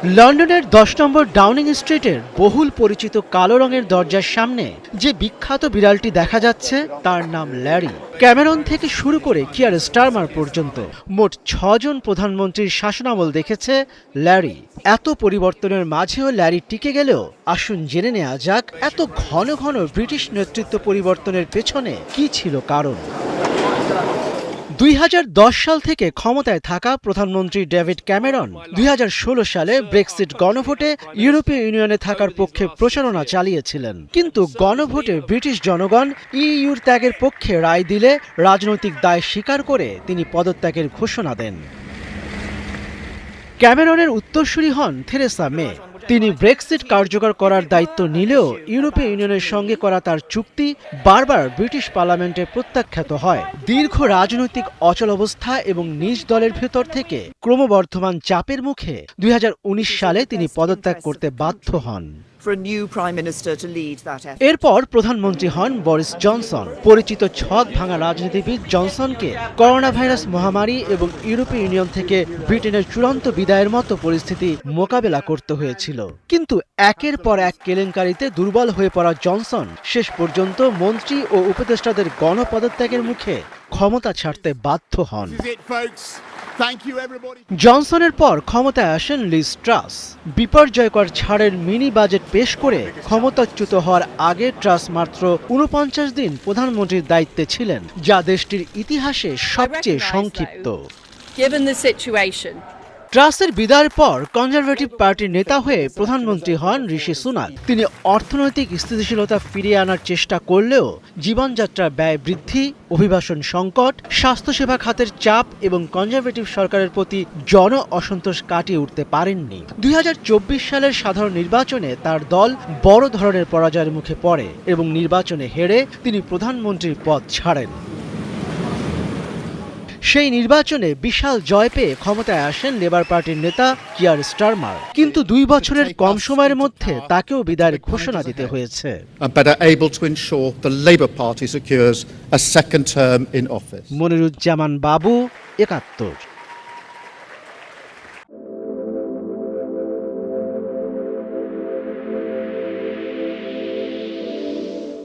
লন্ডনের 10 নম্বর ডাউনিং স্ট্রিটের বহুল পরিচিত কালো রঙের দরজার সামনে যে বিখ্যাত বিড়ালটি দেখা যাচ্ছে তার নাম ল্যারি। ক্যামেরন থেকে শুরু করে কিয়ার স্টারমার পর্যন্ত মোট 6 জন প্রধানমন্ত্রীর শাসনামল দেখেছে ল্যারি। এত পরিবর্তনের মাঝেও ল্যারি টিকে গেলেও আসুন জেনে নেওয়া যাক এত ঘন ঘন ব্রিটিশ নেতৃত্ব পরিবর্তনের পেছনে কি ছিল কারণ। 2010 সাল থেকে ক্ষমতায় থাকা প্রধানমন্ত্রী ডেভিড ক্যামেরন 2016 সালে ব্রেক্সিট গণভোটে ইউরোপীয় ইউনিয়নে থাকার পক্ষে প্রচারণা চালিয়েছিলেন, কিন্তু গণভোটে ব্রিটিশ জনগণ ইইউর ত্যাগের পক্ষে রায় দিলে রাজনৈতিক দায় স্বীকার করে তিনি পদত্যাগের ঘোষণা দেন। ক্যামেরনের উত্তরসূরি হন থেরেসা মে। তিনি ব্রেক্সিট কার্যকর করার দায়িত্ব নিলেও ইউরোপীয় ইউনিয়নের সঙ্গে করা তার চুক্তি বারবার ব্রিটিশ পার্লামেন্টে প্রত্যাখ্যাত হয়। দীর্ঘ রাজনৈতিক অচলাবস্থা এবং নিজ দলের ভেতর থেকে ক্রমবর্ধমান চাপের মুখে 2019 সালে তিনি পদত্যাগ করতে বাধ্য হন। এরপর প্রধানমন্ত্রী হন বরিস জনসন। পরিচিত ছক ভাঙা রাজনীতিবিদ জনসনকে করোনা ভাইরাস মহামারী এবং ইউরোপীয় ইউনিয়ন থেকে ব্রিটেনের চূড়ান্ত বিদায়ের মতো পরিস্থিতি মোকাবেলা করতে হয়েছিল। কিন্তু একের পর এক কেলেঙ্কারিতে দুর্বল হয়ে পড়া জনসন শেষ পর্যন্ত মন্ত্রী ও উপদেষ্টাদের গণপদত্যাগের মুখে ক্ষমতা ছাড়তে বাধ্য হন। জনসনের পর ক্ষমতায় আসেন লিজ ট্রাস। বিপর্যয়কর ছাড়ের মিনি বাজেট পেশ করে ক্ষমতাচ্যুত হওয়ার আগে ট্রাস মাত্র 49 দিন প্রধানমন্ত্রীর দায়িত্বে ছিলেন, যা দেশটির ইতিহাসে সবচেয়ে সংক্ষিপ্ত। ট্রাসের বিদায়ের পর কনজারভেটিভ পার্টির নেতা হয়ে প্রধানমন্ত্রী হন ঋষি সুনাক। তিনি অর্থনৈতিক স্থিতিশীলতা ফিরিয়ে আনার চেষ্টা করলেও জীবনযাত্রার ব্যয় বৃদ্ধি, অভিবাসন সংকট, স্বাস্থ্যসেবা খাতের চাপ এবং কনজারভেটিভ সরকারের প্রতি জন অসন্তোষ কাটিয়ে উঠতে পারেননি। 2024 সালের সাধারণ নির্বাচনে তার দল বড় ধরনের পরাজয়ের মুখে পড়ে এবং নির্বাচনে হেরে তিনি প্রধানমন্ত্রীর পদ ছাড়েন। সেই নির্বাচনে বিশাল জয় পেয়ে ক্ষমতায় আসেন লেবার পার্টির নেতা কিয়ার স্টারমার, কিন্তু 2 বছরের কম সময়ের মধ্যে তাকেও বিদায়ের ঘোষণা দিতে হয়েছে। মনিরুজ্জামান বাবু, 71।